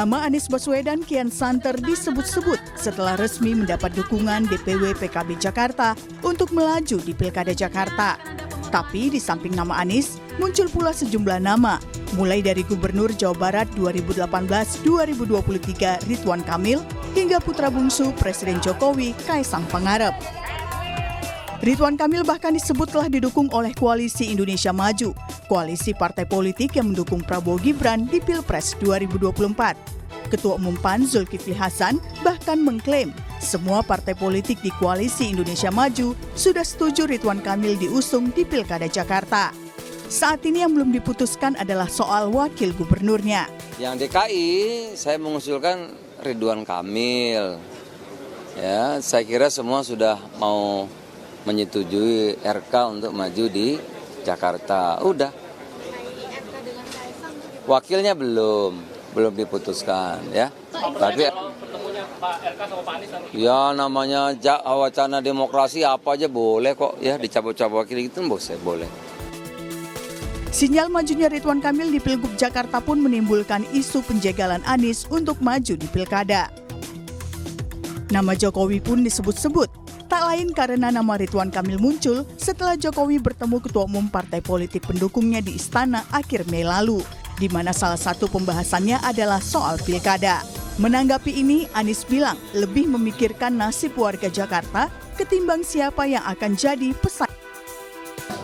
Nama Anies Baswedan kian santer disebut-sebut setelah resmi mendapat dukungan DPW PKB Jakarta untuk melaju di Pilkada Jakarta. Tapi di samping nama Anies, muncul pula sejumlah nama, mulai dari Gubernur Jawa Barat 2018-2023 Ridwan Kamil hingga putra bungsu Presiden Jokowi Kaisang Pangarep. Ridwan Kamil bahkan disebut telah didukung oleh Koalisi Indonesia Maju, koalisi partai politik yang mendukung Prabowo Gibran di Pilpres 2024. Ketua Umum PAN Zulkifli Hasan bahkan mengklaim semua partai politik di Koalisi Indonesia Maju sudah setuju Ridwan Kamil diusung di Pilkada Jakarta. Saat ini yang belum diputuskan adalah soal wakil gubernurnya. Yang DKI saya mengusulkan Ridwan Kamil. Ya, saya kira semua sudah mau menyetujui RK untuk maju di Jakarta. Udah. Wakilnya belum diputuskan ya. Tapi ya namanya wacana demokrasi apa aja boleh kok ya, dicabut-cabut wakil itu boleh. Sinyal majunya Ridwan Kamil di Pilgub Jakarta pun menimbulkan isu penjagalan Anies untuk maju di Pilkada. Nama Jokowi pun disebut-sebut. Tak lain karena nama Ridwan Kamil muncul setelah Jokowi bertemu Ketua Umum partai politik pendukungnya di Istana akhir Mei lalu, di mana salah satu pembahasannya adalah soal pilkada. Menanggapi ini, Anies bilang lebih memikirkan nasib warga Jakarta ketimbang siapa yang akan jadi pesaing.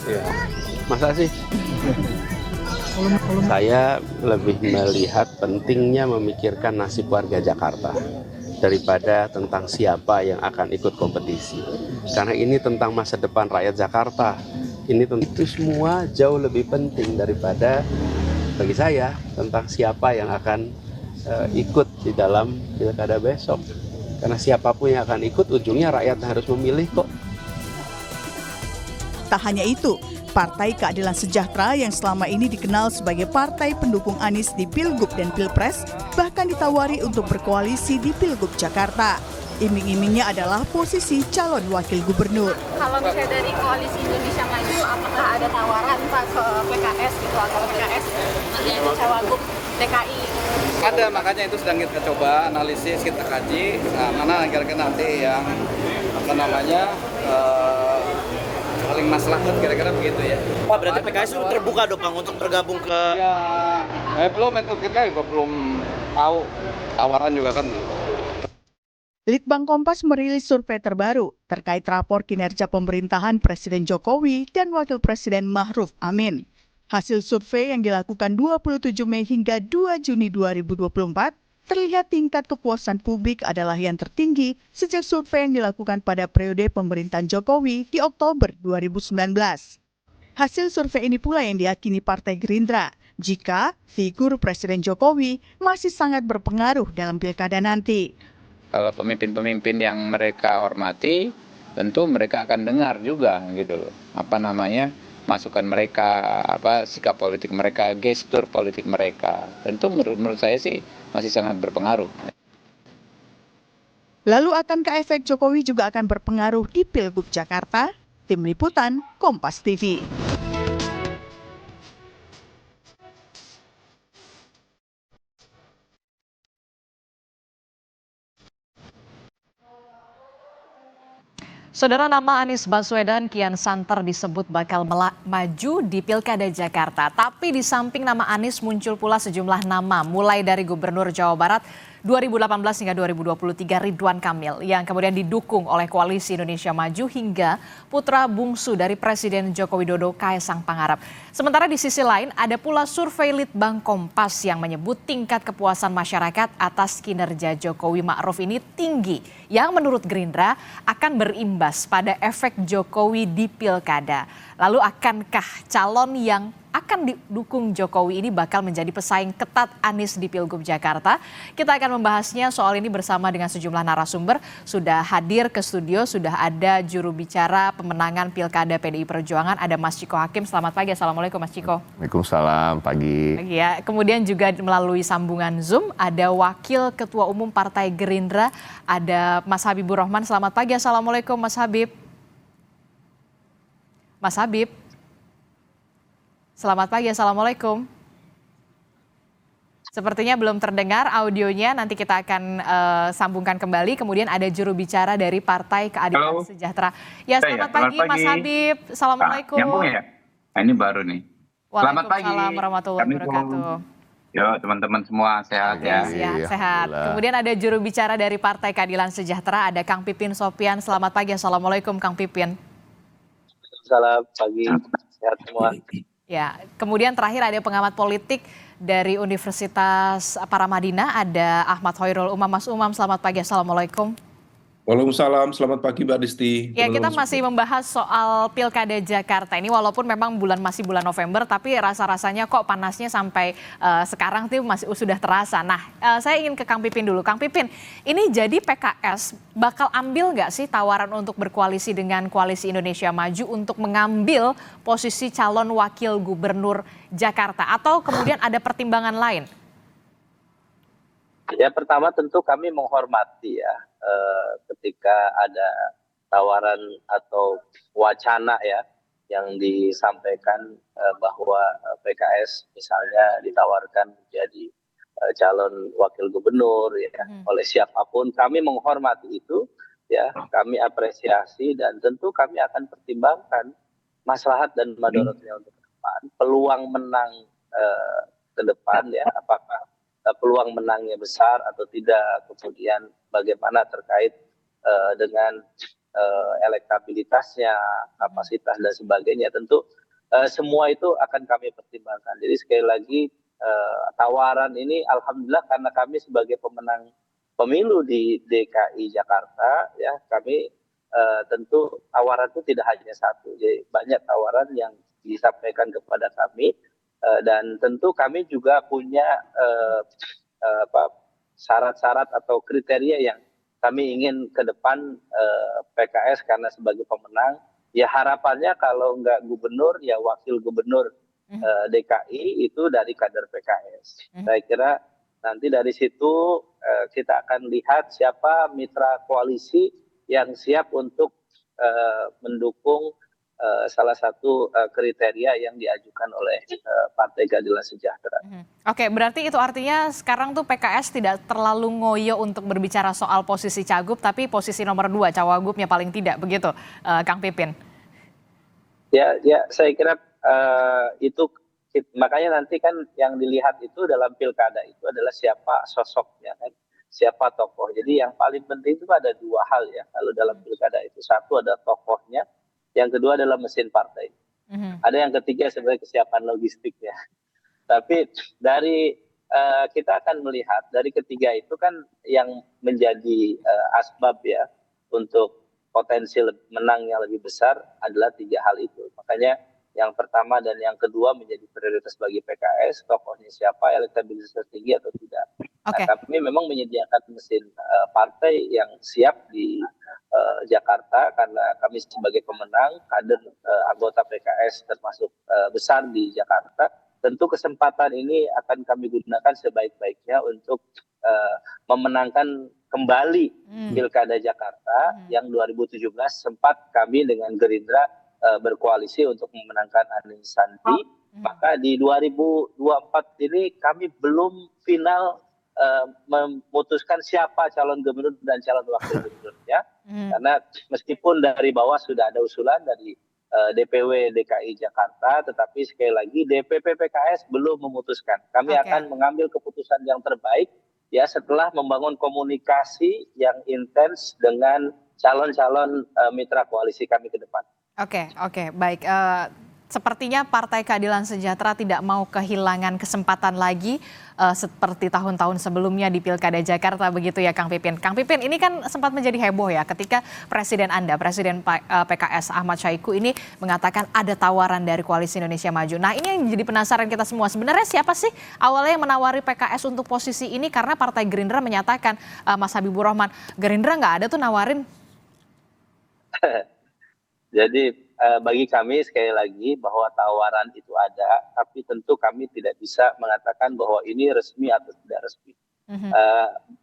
Ya, masa sih? Saya lebih melihat pentingnya memikirkan nasib warga Jakarta daripada tentang siapa yang akan ikut kompetisi. Karena ini tentang masa depan rakyat Jakarta. Itu semua jauh lebih penting daripada bagi saya tentang siapa yang akan ikut di dalam pilkada besok. Karena siapapun yang akan ikut, ujungnya rakyat harus memilih kok. Tak hanya itu, Partai Keadilan Sejahtera yang selama ini dikenal sebagai partai pendukung Anies di Pilgub dan Pilpres bahkan ditawari untuk berkoalisi di Pilgub Jakarta. Iming-imingnya adalah posisi calon wakil gubernur. Kalau misalnya dari Koalisi Indonesia Maju, apakah ada tawaran Pak ke PKS gitu, atau PKS menjadi cawagup DKI? Ada, makanya itu sedang kita coba analisis, kita kaji mana kira-kira nanti yang paling maslahat, kira-kira begitu ya. Pak, berarti PKS itu terbuka dong Kang untuk bergabung ke... Ya, belum, itu kita juga belum tahu, tawaran juga kan. Litbang Kompas merilis survei terbaru terkait rapor kinerja pemerintahan Presiden Jokowi dan Wakil Presiden Ma'ruf Amin. Hasil survei yang dilakukan 27 Mei hingga 2 Juni 2024 terlihat tingkat kepuasan publik adalah yang tertinggi sejak survei yang dilakukan pada periode pemerintahan Jokowi di Oktober 2019. Hasil survei ini pula yang diyakini Partai Gerindra jika figur Presiden Jokowi masih sangat berpengaruh dalam pilkada nanti. Kalau pemimpin-pemimpin yang mereka hormati, tentu mereka akan dengar juga gitu loh. Masukan mereka, sikap politik mereka, gestur politik mereka. Tentu menurut saya sih masih sangat berpengaruh. Lalu akankah efek Jokowi juga akan berpengaruh di Pilgub Jakarta? Tim Liputan, Kompas TV. Saudara, nama Anies Baswedan kian santer disebut bakal maju di Pilkada Jakarta. Tapi di samping nama Anies muncul pula sejumlah nama, mulai dari Gubernur Jawa Barat 2018 hingga 2023 Ridwan Kamil yang kemudian didukung oleh Koalisi Indonesia Maju hingga putra bungsu dari Presiden Joko Widodo Kaisang Pangarep. Sementara di sisi lain ada pula survei Litbang Kompas yang menyebut tingkat kepuasan masyarakat atas kinerja Jokowi Ma'ruf ini tinggi, yang menurut Gerindra akan berimbas pada efek Jokowi di Pilkada. Lalu akankah calon yang akan didukung Jokowi ini bakal menjadi pesaing ketat Anies di Pilgub Jakarta? Kita akan membahasnya soal ini bersama dengan sejumlah narasumber. Sudah hadir ke studio, sudah ada juru bicara pemenangan Pilkada PDI Perjuangan, ada Mas Ciko Hakim. Selamat pagi, Assalamualaikum Mas Ciko. Waalaikumsalam, pagi. Ya, kemudian juga melalui sambungan Zoom ada Wakil Ketua Umum Partai Gerindra, ada Mas Habibur Rahman. Selamat pagi, Assalamualaikum Mas Habib. Mas Habib. Selamat pagi, Assalamualaikum. Sepertinya belum terdengar audionya, nanti kita akan sambungkan kembali. Kemudian ada juru bicara dari Partai Keadilan Sejahtera. Ya, selamat pagi Mas Habib. Assalamualaikum. Nyambung ya? Nah, ini baru nih. Selamat pagi. Waalaikumsalam warahmatullahi wabarakatuh. Yo, teman-teman semua sehat ya. Sehat. Kemudian ada juru bicara dari Partai Keadilan Sejahtera, ada Kang Pipin Sopyan. Selamat pagi. Assalamualaikum Kang Pipin. Selamat pagi. Sehat semua. Ya, kemudian terakhir ada pengamat politik dari Universitas Paramadina, ada Ahmad Hoirul Umam. Mas Umam, selamat pagi. Assalamualaikum. Waalaikumsalam, selamat pagi Mbak Disti. Ya, kita masih membahas soal Pilkada Jakarta ini, walaupun memang masih bulan November, tapi rasa-rasanya kok panasnya sampai sekarang tuh masih sudah terasa. Nah, saya ingin ke Kang Pipin dulu. Kang Pipin, ini jadi PKS bakal ambil nggak sih tawaran untuk berkoalisi dengan Koalisi Indonesia Maju untuk mengambil posisi calon wakil gubernur Jakarta, atau kemudian ada pertimbangan lain? Ya, pertama tentu kami menghormati ya ketika ada tawaran atau wacana ya yang disampaikan bahwa PKS misalnya ditawarkan menjadi calon wakil gubernur ya oleh siapapun. Kami menghormati itu ya, kami apresiasi dan tentu kami akan pertimbangkan maslahat dan madaratnya untuk ke depan, peluang menang ke depan ya, apakah peluang menangnya besar atau tidak, kemudian bagaimana terkait dengan elektabilitasnya, kapasitas dan sebagainya. Tentu semua itu akan kami pertimbangkan. Jadi sekali lagi tawaran ini alhamdulillah karena kami sebagai pemenang pemilu di DKI Jakarta ya, kami tentu tawaran itu tidak hanya satu. Jadi banyak tawaran yang disampaikan kepada kami. Dan tentu kami juga punya syarat-syarat atau kriteria yang kami ingin ke depan PKS karena sebagai pemenang. Ya harapannya kalau nggak gubernur ya wakil gubernur DKI itu dari kader PKS. Saya kira nanti dari situ kita akan lihat siapa mitra koalisi yang siap untuk mendukung salah satu kriteria yang diajukan oleh Partai Keadilan Sejahtera. Oke, berarti itu artinya sekarang tuh PKS tidak terlalu ngoyo untuk berbicara soal posisi cagup, tapi posisi nomor 2, cawagupnya paling tidak, begitu Kang Pipin? Ya, saya kira itu makanya nanti kan yang dilihat itu dalam pilkada itu adalah siapa sosoknya kan, siapa tokoh. Jadi yang paling penting itu ada dua hal ya kalau dalam pilkada itu. Satu ada tokohnya, yang kedua adalah mesin partai. Ada yang ketiga sebenarnya kesiapan logistiknya. Tapi dari kita akan melihat dari ketiga itu kan yang menjadi asbab ya untuk potensi menangnya lebih besar adalah tiga hal itu. Makanya yang pertama dan yang kedua menjadi prioritas bagi PKS, tokohnya siapa, elektabilitas tinggi atau tidak. Nah, kami memang menyediakan mesin partai yang siap di Jakarta karena kami sebagai pemenang kader anggota PKS termasuk besar di Jakarta. Tentu kesempatan ini akan kami gunakan sebaik-baiknya untuk memenangkan kembali Pilkada Jakarta yang 2017 sempat kami dengan Gerindra berkoalisi untuk memenangkan Anies Sandi. Maka di 2024 ini kami belum final memutuskan siapa calon gubernur dan calon wakil gubernurnya. Karena meskipun dari bawah sudah ada usulan dari DPW DKI Jakarta, tetapi sekali lagi DPP PKS belum memutuskan. Kami akan mengambil keputusan yang terbaik ya setelah membangun komunikasi yang intens dengan calon-calon mitra koalisi kami ke depan. Oke, baik. Sepertinya Partai Keadilan Sejahtera tidak mau kehilangan kesempatan lagi seperti tahun-tahun sebelumnya di Pilkada Jakarta, begitu ya Kang Pipin. Kang Pipin, ini kan sempat menjadi heboh ya ketika Presiden PKS Ahmad Syahiku ini mengatakan ada tawaran dari Koalisi Indonesia Maju. Nah, ini yang jadi penasaran kita semua. Sebenarnya siapa sih awalnya yang menawari PKS untuk posisi ini? Karena Partai Gerindra menyatakan, Mas Habibur Rahman, Gerindra nggak ada tuh nawarin. Jadi bagi kami sekali lagi bahwa tawaran itu ada, tapi tentu kami tidak bisa mengatakan bahwa ini resmi atau tidak resmi.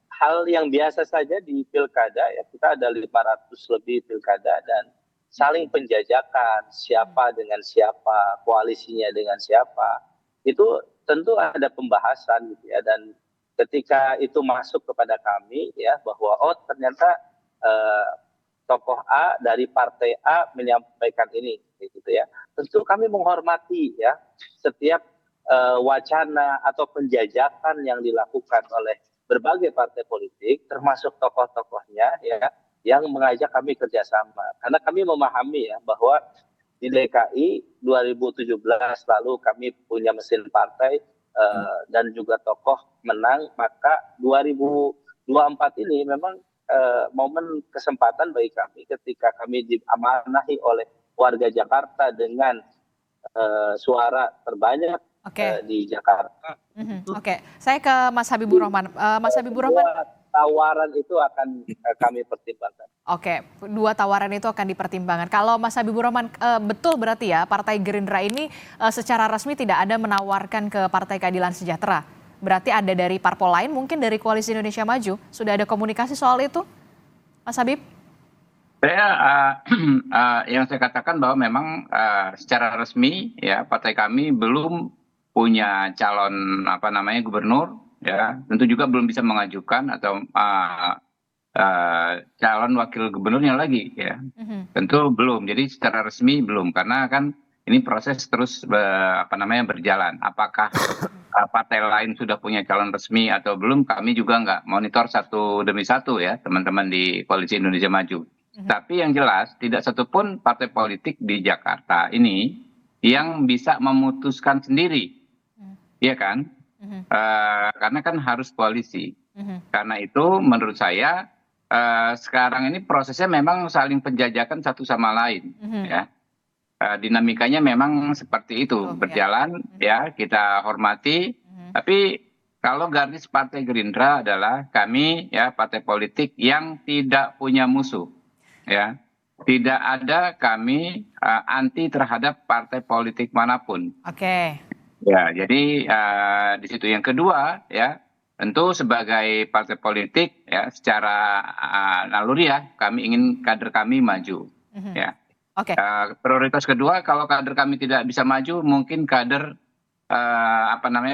Hal yang biasa saja di pilkada ya, kita ada 500 lebih pilkada dan saling penjajakan siapa dengan siapa, koalisinya dengan siapa. itu tentu ada pembahasan gitu ya, dan ketika itu masuk kepada kami ya bahwa oh ternyata tokoh A dari partai A menyampaikan ini gitu ya, tentu kami menghormati ya setiap wacana atau penjajakan yang dilakukan oleh berbagai partai politik termasuk tokoh-tokohnya ya yang mengajak kami kerjasama, karena kami memahami ya bahwa di DKI 2017 lalu kami punya mesin partai dan juga tokoh menang, maka 2024 ini memang momen kesempatan bagi kami ketika kami diamanahi oleh warga Jakarta dengan suara terbanyak di Jakarta. Oke, saya ke Mas Habibur Rahman. Mas Habibur Rahman, tawaran itu akan kami pertimbangkan. Oke, 2 tawaran itu akan dipertimbangkan. Kalau Mas Habibur Rahman, betul berarti ya Partai Gerindra ini secara resmi tidak ada menawarkan ke Partai Keadilan Sejahtera. Berarti ada dari parpol lain, mungkin dari Koalisi Indonesia Maju. Sudah ada komunikasi soal itu, Mas Habib? Yang saya katakan bahwa memang secara resmi ya partai kami belum punya calon gubernur ya, tentu juga belum bisa mengajukan atau calon wakil gubernurnya lagi ya, tentu belum. Jadi secara resmi belum, karena kan ini proses terus berjalan. Apakah partai lain sudah punya calon resmi atau belum, kami juga nggak monitor satu demi satu ya teman-teman di Koalisi Indonesia Maju. Tapi yang jelas tidak satupun partai politik di Jakarta ini yang bisa memutuskan sendiri, ya kan? Karena kan harus koalisi. Karena itu menurut saya sekarang ini prosesnya memang saling penjajakan satu sama lain, ya. Dinamikanya memang seperti itu berjalan, ya kita hormati. Tapi kalau garis Partai Gerindra adalah kami ya partai politik yang tidak punya musuh, ya. Tidak ada kami anti terhadap partai politik manapun. Oke. Ya, jadi di situ yang kedua ya, tentu sebagai partai politik ya secara naluriah kami ingin kader kami maju, ya. Oke. Prioritas kedua, kalau kader kami tidak bisa maju, mungkin kader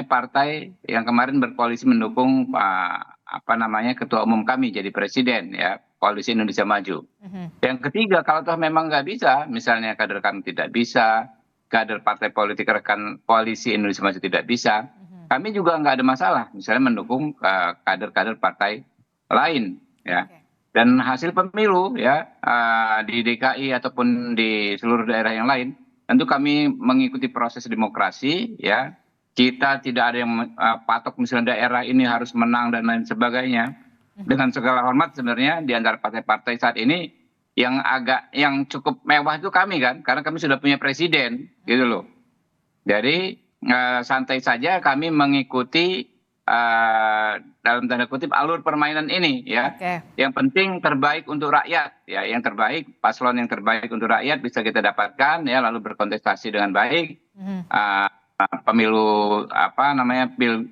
partai yang kemarin berkoalisi mendukung ketua umum kami jadi presiden ya, Koalisi Indonesia Maju. Yang ketiga, kalau toh memang nggak bisa, misalnya kader kami tidak bisa, kader partai politik rekan Koalisi Indonesia Maju tidak bisa, kami juga nggak ada masalah, misalnya mendukung kader-kader partai lain ya. Dan hasil pemilu ya di DKI ataupun di seluruh daerah yang lain, tentu kami mengikuti proses demokrasi ya. Kita tidak ada yang patok misalnya daerah ini harus menang dan lain sebagainya. Dengan segala hormat sebenarnya di antara partai-partai saat ini yang cukup mewah itu kami kan, karena kami sudah punya presiden gitu loh. Jadi santai saja kami mengikuti dalam tanda kutip alur permainan ini ya. Yang penting terbaik untuk rakyat ya, yang terbaik, paslon yang terbaik untuk rakyat bisa kita dapatkan ya, lalu berkontestasi dengan baik. Pemilu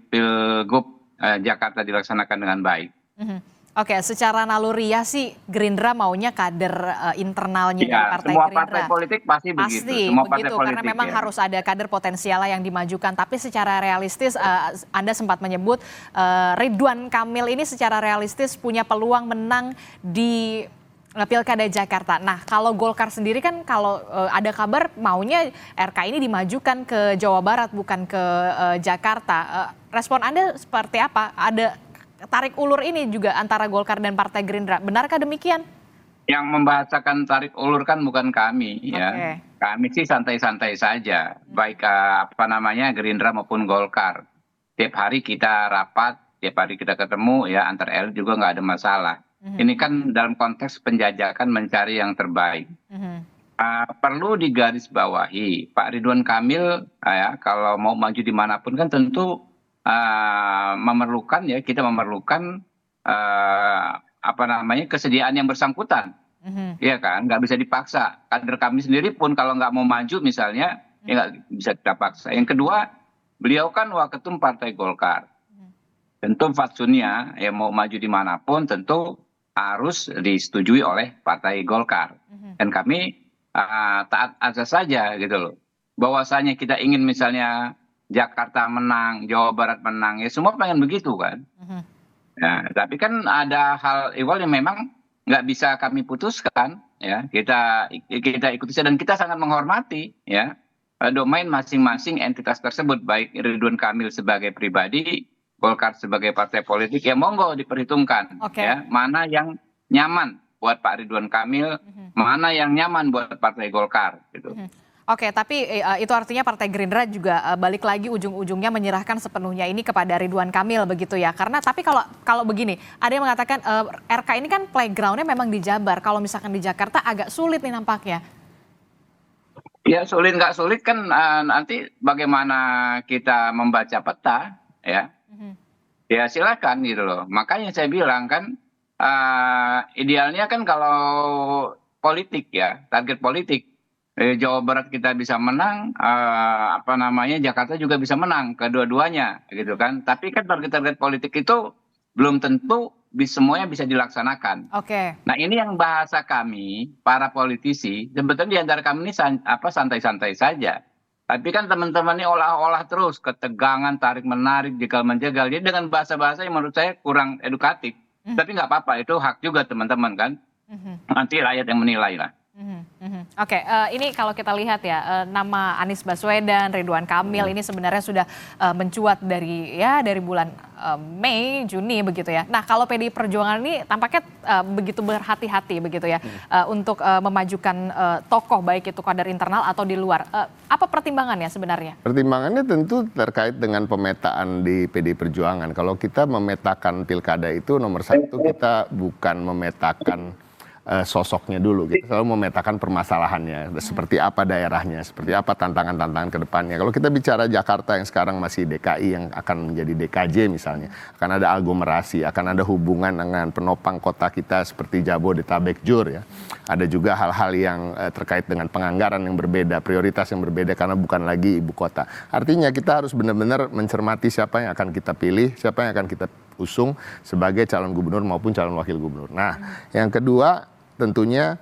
Pilgub Jakarta dilaksanakan dengan baik. Oke, secara naluriah sih Gerindra maunya kader internalnya dari Partai semua Gerindra. Partai politik pasti begitu. Semua partai politik, karena memang harus ada kader potensial yang dimajukan. Tapi secara realistis, Anda sempat menyebut Ridwan Kamil ini secara realistis punya peluang menang di Pilkada Jakarta. Nah, kalau Golkar sendiri kan kalau ada kabar maunya RK ini dimajukan ke Jawa Barat bukan ke Jakarta. Respon Anda seperti apa? Ada tarik ulur ini juga antara Golkar dan Partai Gerindra. Benarkah demikian? Yang membahasakan tarik ulur kan bukan kami ya. Kami sih santai-santai saja. Baik Gerindra maupun Golkar. Tiap hari kita rapat, tiap hari kita ketemu ya, antar elit juga nggak ada masalah. Ini kan dalam konteks penjajakan mencari yang terbaik. Perlu digarisbawahi, Pak Ridwan Kamil ya kalau mau maju dimanapun kan tentu kita memerlukan kesediaan yang bersangkutan, ya kan, nggak bisa dipaksa. Kader kami sendiri pun kalau nggak mau maju misalnya, ya nggak bisa kita paksa. Yang kedua, beliau kan waketum Partai Golkar, tentu fatsunnya ya mau maju dimanapun tentu harus disetujui oleh Partai Golkar, dan kami taat azas saja gitu loh. Bahwasanya kita ingin misalnya Jakarta menang, Jawa Barat menang, ya semua pengen begitu kan. Nah, tapi kan ada hal yang memang nggak bisa kami putuskan, ya. Kita ikuti saja dan kita sangat menghormati, ya, domain masing-masing entitas tersebut, baik Ridwan Kamil sebagai pribadi, Golkar sebagai partai politik, ya monggo diperhitungkan, ya, mana yang nyaman buat Pak Ridwan Kamil, mana yang nyaman buat Partai Golkar, gitu. Oke, tapi itu artinya Partai Gerindra juga balik lagi ujung-ujungnya menyerahkan sepenuhnya ini kepada Ridwan Kamil begitu ya. Karena tapi kalau begini, ada yang mengatakan RK ini kan playgroundnya memang di Jabar. Kalau misalkan di Jakarta agak sulit nih nampaknya. Ya sulit nggak sulit kan nanti bagaimana kita membaca peta, ya. Ya silakan gitu loh. Makanya saya bilang kan idealnya kan kalau politik ya, target politik. Jawa Barat kita bisa menang, Jakarta juga bisa menang, kedua-duanya, gitu kan. Tapi kan target-target politik itu belum tentu semuanya bisa dilaksanakan. Nah ini yang bahasa kami, para politisi, sebetulnya di antara kami ini santai-santai saja. Tapi kan teman-teman ini olah-olah terus, ketegangan, tarik-menarik, jegal-menjegal. Jadi dengan bahasa-bahasa yang menurut saya kurang edukatif. Tapi nggak apa-apa, itu hak juga teman-teman kan. Nanti rakyat yang menilai lah. Oke, ini kalau kita lihat ya nama Anies Baswedan, Ridwan Kamil ini sebenarnya sudah mencuat dari bulan Mei, Juni begitu ya. Nah kalau PDI Perjuangan ini tampaknya begitu berhati-hati begitu ya untuk memajukan tokoh baik itu kader internal atau di luar. Apa pertimbangannya sebenarnya? Pertimbangannya tentu terkait dengan pemetaan di PDI Perjuangan. Kalau kita memetakan pilkada itu nomor satu kita bukan memetakan sosoknya dulu, kita selalu memetakan permasalahannya, seperti apa daerahnya, seperti apa tantangan-tantangan ke depannya. Kalau kita bicara Jakarta yang sekarang masih DKI yang akan menjadi DKJ misalnya, akan ada aglomerasi, akan ada hubungan dengan penopang kota kita seperti Jabodetabek Jur ya. Ada juga hal-hal yang terkait dengan penganggaran yang berbeda, prioritas yang berbeda karena bukan lagi ibu kota. Artinya kita harus benar-benar mencermati siapa yang akan kita pilih, siapa yang akan kita usung sebagai calon gubernur maupun calon wakil gubernur. Nah, yang kedua tentunya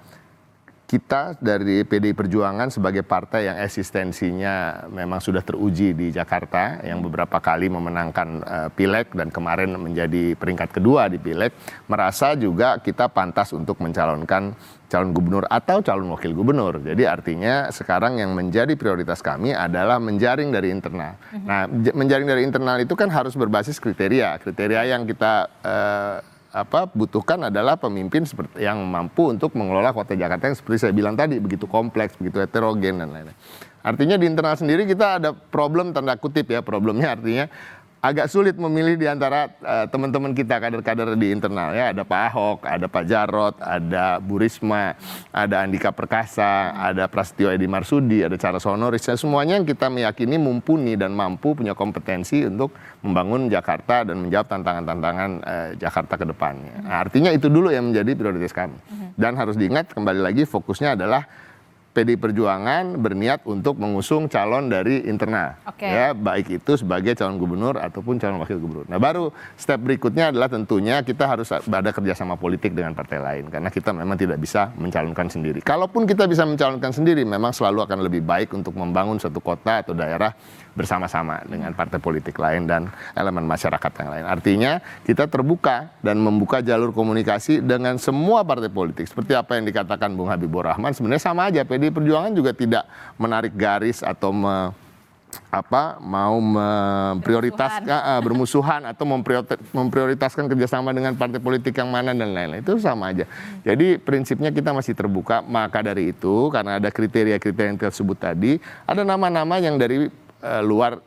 kita dari PDI Perjuangan sebagai partai yang eksistensinya memang sudah teruji di Jakarta, yang beberapa kali memenangkan Pileg dan kemarin menjadi peringkat kedua di Pileg, merasa juga kita pantas untuk mencalonkan calon gubernur atau calon wakil gubernur. Jadi artinya sekarang yang menjadi prioritas kami adalah menjaring dari internal. Nah, menjaring dari internal itu kan harus berbasis kriteria. Kriteria yang kita butuhkan adalah pemimpin seperti yang mampu untuk mengelola kota Jakarta yang seperti saya bilang tadi, begitu kompleks, begitu heterogen dan lain-lain. Artinya di internal sendiri kita ada problem tanda kutip ya, problemnya artinya agak sulit memilih di antara teman-teman kita kader-kader di internal ya. Ada Pak Ahok, ada Pak Jarod, ada Bu Risma, ada Andika Perkasa, ada Prasetyo Edi Marsudi, ada Charles Honoris. Semuanya yang kita meyakini mumpuni dan mampu punya kompetensi untuk membangun Jakarta dan menjawab tantangan-tantangan Jakarta ke depannya. Nah, artinya itu dulu yang menjadi prioritas kami. Dan harus diingat kembali lagi fokusnya adalah PDI Perjuangan berniat untuk mengusung calon dari internal, ya, baik itu sebagai calon gubernur ataupun calon wakil gubernur. Nah, baru step berikutnya adalah tentunya kita harus ada kerjasama politik dengan partai lain, karena kita memang tidak bisa mencalonkan sendiri. Kalaupun kita bisa mencalonkan sendiri, memang selalu akan lebih baik untuk membangun suatu kota atau daerah bersama-sama dengan partai politik lain dan elemen masyarakat yang lain. Artinya kita terbuka dan membuka jalur komunikasi dengan semua partai politik. Seperti apa yang dikatakan Bung Habibur Rahman, sebenarnya sama aja. PDI Perjuangan juga tidak menarik garis atau mau memprioritaskan bermusuhan atau memprioritaskan kerjasama dengan partai politik yang mana dan lain-lain. Itu sama aja. Jadi prinsipnya kita masih terbuka. Maka dari itu, karena ada kriteria-kriteria yang tersebut tadi, ada nama-nama yang dari luar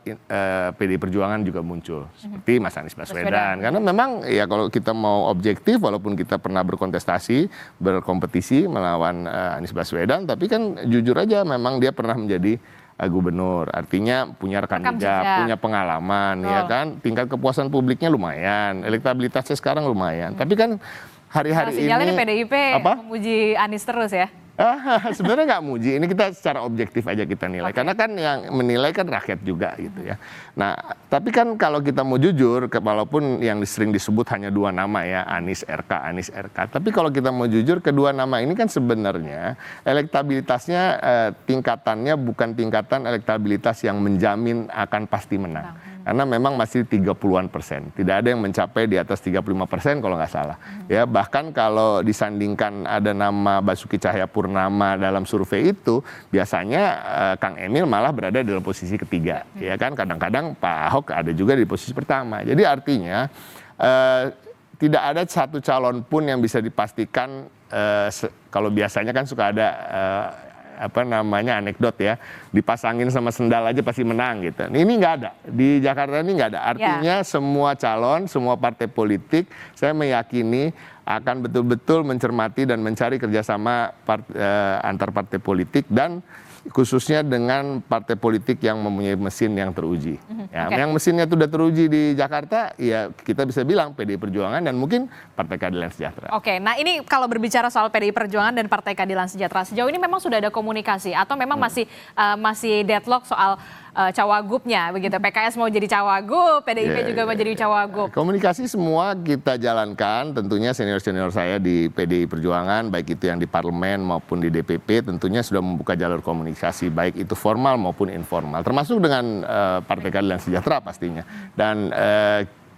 PDI Perjuangan juga muncul, seperti Mas Anies Baswedan. Karena memang ya kalau kita mau objektif, walaupun kita pernah berkontestasi, berkompetisi melawan Anies Baswedan, tapi kan jujur aja memang dia pernah menjadi gubernur. Artinya punya rekam jejak, punya pengalaman, ya kan. Tingkat kepuasan publiknya lumayan, elektabilitasnya sekarang lumayan. Tapi kan hari-hari ini sinyalnya PDIP memuji Anies terus ya. Sebenarnya nggak muji, ini kita secara objektif aja kita nilai. Karena kan yang menilai kan rakyat juga gitu ya. Nah, tapi kan kalau kita mau jujur, walaupun yang sering disebut hanya 2 nama ya, Anies RK. Tapi kalau kita mau jujur, kedua nama ini kan sebenarnya elektabilitasnya tingkatannya bukan tingkatan elektabilitas yang menjamin akan pasti menang. Karena memang masih 30-an%. Tidak ada yang mencapai di atas 35% kalau nggak salah. Ya, bahkan kalau disandingkan ada nama Basuki Cahayapurnama dalam survei itu, biasanya Kang Emil malah berada dalam posisi ketiga. Ya kan, kadang-kadang Pak Ahok ada juga di posisi pertama. Jadi artinya tidak ada satu calon pun yang bisa dipastikan, kalau biasanya kan suka ada anekdot ya, dipasangin sama sendal aja pasti menang gitu. Ini nggak ada, di Jakarta ini nggak ada. Artinya semua calon, semua partai politik, saya meyakini akan betul-betul mencermati dan mencari kerjasama antar partai politik dan khususnya dengan partai politik yang mempunyai mesin yang teruji. Yang mesinnya sudah teruji di Jakarta, ya kita bisa bilang PDI Perjuangan dan mungkin Partai Keadilan Sejahtera. Oke, nah ini kalau berbicara soal PDI Perjuangan dan Partai Keadilan Sejahtera, sejauh ini memang sudah ada komunikasi atau memang masih deadlock soal cawagupnya begitu? PKS mau jadi cawagub, PDIP juga mau jadi cawagub. Komunikasi semua kita jalankan, tentunya senior-senior saya di PDI Perjuangan, baik itu yang di parlemen maupun di DPP, tentunya sudah membuka jalur komunikasi, baik itu formal maupun informal, termasuk dengan Partai Keadilan Sejahtera pastinya. Dan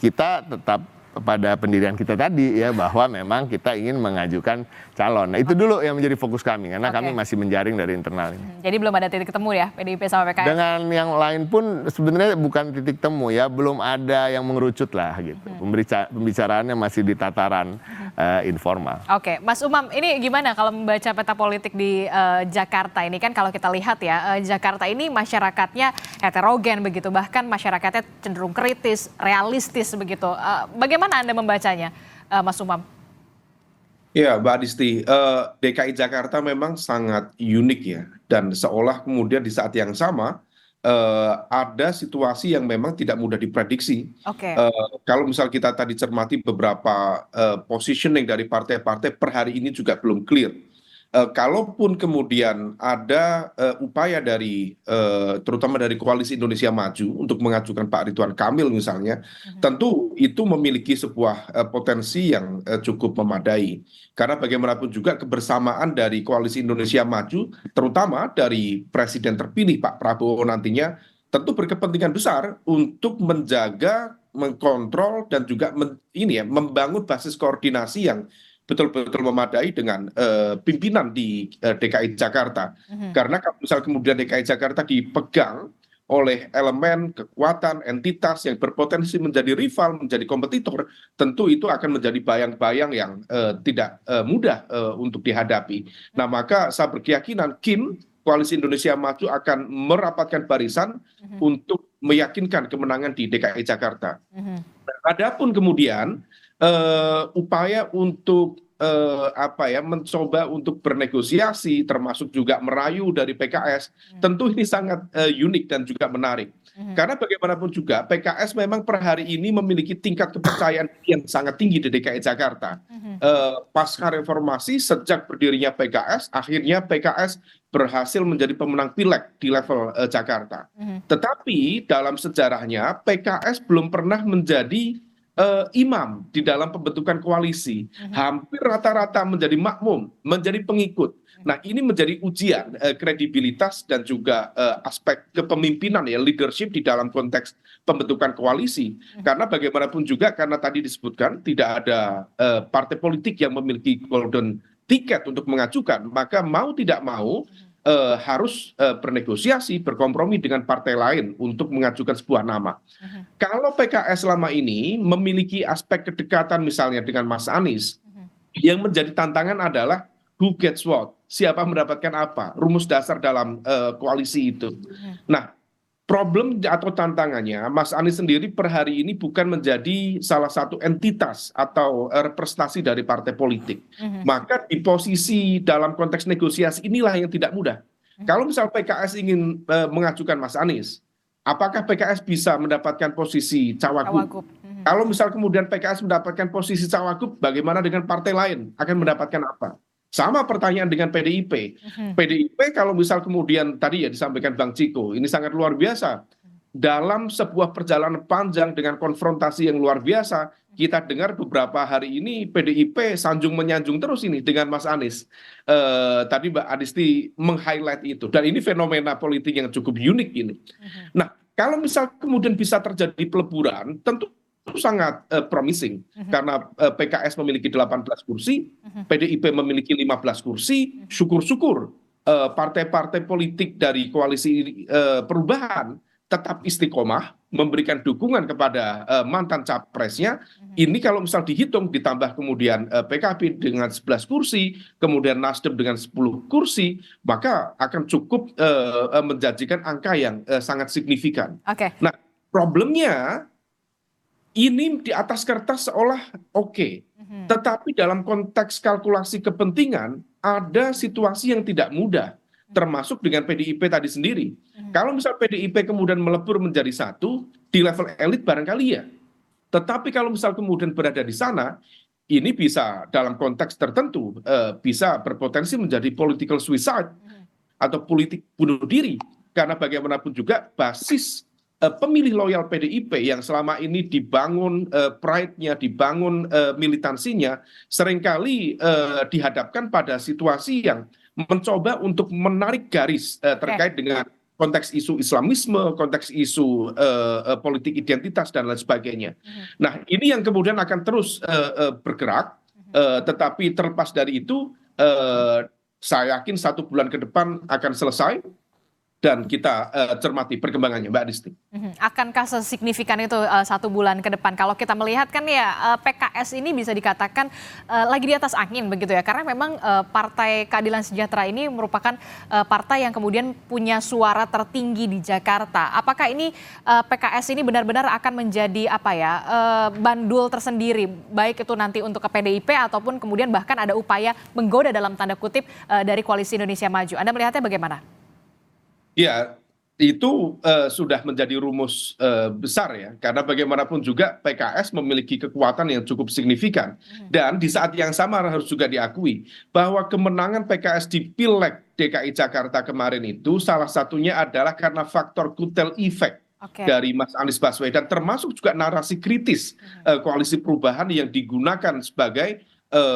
kita tetap pada pendirian kita tadi ya, bahwa memang kita ingin mengajukan calon. Nah itu dulu yang menjadi fokus kami, karena kami masih menjaring dari internal ini. Jadi belum ada titik temu ya PDIP sama PKS? Dengan yang lain pun sebenarnya bukan titik temu ya, belum ada yang mengerucut lah gitu. Pembicaraannya masih di tataran informal. Oke, Mas Umam, ini gimana kalau membaca peta politik di Jakarta ini? Kan kalau kita lihat ya, Jakarta ini masyarakatnya heterogen begitu, bahkan masyarakatnya cenderung kritis, realistis begitu. Bagaimana Anda membacanya, Mas Umam? Ya, Mbak Adisti, DKI Jakarta memang sangat unik ya, dan seolah kemudian di saat yang sama ada situasi yang memang tidak mudah diprediksi. Kalau misal kita tadi cermati beberapa positioning dari partai-partai per hari ini juga belum clear. Kalaupun kemudian ada upaya dari terutama dari Koalisi Indonesia Maju untuk mengajukan Pak Ridwan Kamil misalnya, tentu itu memiliki sebuah potensi yang cukup memadai. Karena bagaimanapun juga kebersamaan dari Koalisi Indonesia Maju, terutama dari Presiden terpilih Pak Prabowo nantinya, tentu berkepentingan besar untuk menjaga, mengkontrol dan juga membangun basis koordinasi yang betul-betul memadai dengan pimpinan di DKI Jakarta. Karena kalau misal kemudian DKI Jakarta dipegang oleh elemen, kekuatan, entitas yang berpotensi menjadi rival, menjadi kompetitor, tentu itu akan menjadi bayang-bayang yang tidak mudah untuk dihadapi. Nah, maka saya berkeyakinan Koalisi Indonesia Maju akan merapatkan barisan untuk meyakinkan kemenangan di DKI Jakarta. Adapun kemudian upaya untuk mencoba untuk bernegosiasi, termasuk juga merayu dari PKS, tentu ini sangat unik dan juga menarik. Karena bagaimanapun juga PKS memang per hari ini memiliki tingkat kepercayaan yang sangat tinggi di DKI Jakarta. Pasca reformasi, sejak berdirinya PKS, akhirnya PKS berhasil menjadi pemenang pileg di level Jakarta. Tetapi dalam sejarahnya PKS belum pernah menjadi imam di dalam pembentukan koalisi. Hampir rata-rata menjadi makmum, menjadi pengikut. Nah, ini menjadi ujian kredibilitas dan juga aspek kepemimpinan ya, leadership di dalam konteks pembentukan koalisi. Karena bagaimanapun juga, karena tadi disebutkan tidak ada partai politik yang memiliki golden ticket untuk mengajukan, maka mau tidak mau harus bernegosiasi, berkompromi dengan partai lain untuk mengajukan sebuah nama. Kalau PKS selama ini memiliki aspek kedekatan misalnya dengan Mas Anies, yang menjadi tantangan adalah who gets what, siapa mendapatkan apa, rumus dasar dalam koalisi itu. Nah, problem atau tantangannya, Mas Anies sendiri per hari ini bukan menjadi salah satu entitas atau representasi dari partai politik. Maka di posisi dalam konteks negosiasi inilah yang tidak mudah. Kalau misal PKS ingin mengajukan Mas Anies, apakah PKS bisa mendapatkan posisi cawagup? Kalau misal kemudian PKS mendapatkan posisi cawagup, bagaimana dengan partai lain? Akan mendapatkan apa? Sama pertanyaan dengan PDIP. PDIP kalau misal kemudian tadi ya disampaikan Bang Ciko, ini sangat luar biasa. Dalam sebuah perjalanan panjang dengan konfrontasi yang luar biasa, kita dengar beberapa hari ini PDIP sanjung menyanjung terus ini dengan Mas Anies. Tadi Mbak Adisti meng-highlight itu. Dan ini fenomena politik yang cukup unik ini. Nah, kalau misal kemudian bisa terjadi peleburan, tentu itu sangat promising. Karena PKS memiliki 18 kursi, PDIP memiliki 15 kursi, syukur-syukur partai-partai politik dari koalisi perubahan tetap istiqomah memberikan dukungan kepada mantan capresnya. Ini kalau misal dihitung ditambah kemudian PKB dengan 11 kursi, kemudian Nasdem dengan 10 kursi, maka akan cukup menjanjikan angka yang sangat signifikan. Nah, problemnya ini di atas kertas seolah oke, tetapi dalam konteks kalkulasi kepentingan ada situasi yang tidak mudah. Termasuk dengan PDIP tadi sendiri. Kalau misal PDIP kemudian melebur menjadi satu, di level elit barangkali ya. Tetapi kalau misal kemudian berada di sana, ini bisa dalam konteks tertentu, bisa berpotensi menjadi political suicide, atau politik bunuh diri. Karena bagaimanapun juga basis pemilih loyal PDIP yang selama ini dibangun pride-nya, dibangun militansinya, seringkali dihadapkan pada situasi yang mencoba untuk menarik garis terkait dengan konteks isu Islamisme, konteks isu politik identitas dan lain sebagainya. Nah, ini yang kemudian akan terus bergerak, tetapi terlepas dari itu, saya yakin 1 bulan ke depan akan selesai. Dan kita cermati perkembangannya, Mbak Adisti. Akankah sesignifikan itu 1 bulan ke depan? Kalau kita melihat kan ya PKS ini bisa dikatakan lagi di atas angin begitu ya. Karena memang Partai Keadilan Sejahtera ini merupakan partai yang kemudian punya suara tertinggi di Jakarta. Apakah ini PKS ini benar-benar akan menjadi bandul tersendiri, baik itu nanti untuk ke PDIP ataupun kemudian bahkan ada upaya menggoda dalam tanda kutip dari Koalisi Indonesia Maju. Anda melihatnya bagaimana? Ya, itu sudah menjadi rumus besar ya, karena bagaimanapun juga PKS memiliki kekuatan yang cukup signifikan. Dan di saat yang sama harus juga diakui bahwa kemenangan PKS di Pileg DKI Jakarta kemarin itu salah satunya adalah karena faktor kutel efek dari Mas Anies Baswedan, termasuk juga narasi kritis koalisi perubahan yang digunakan sebagai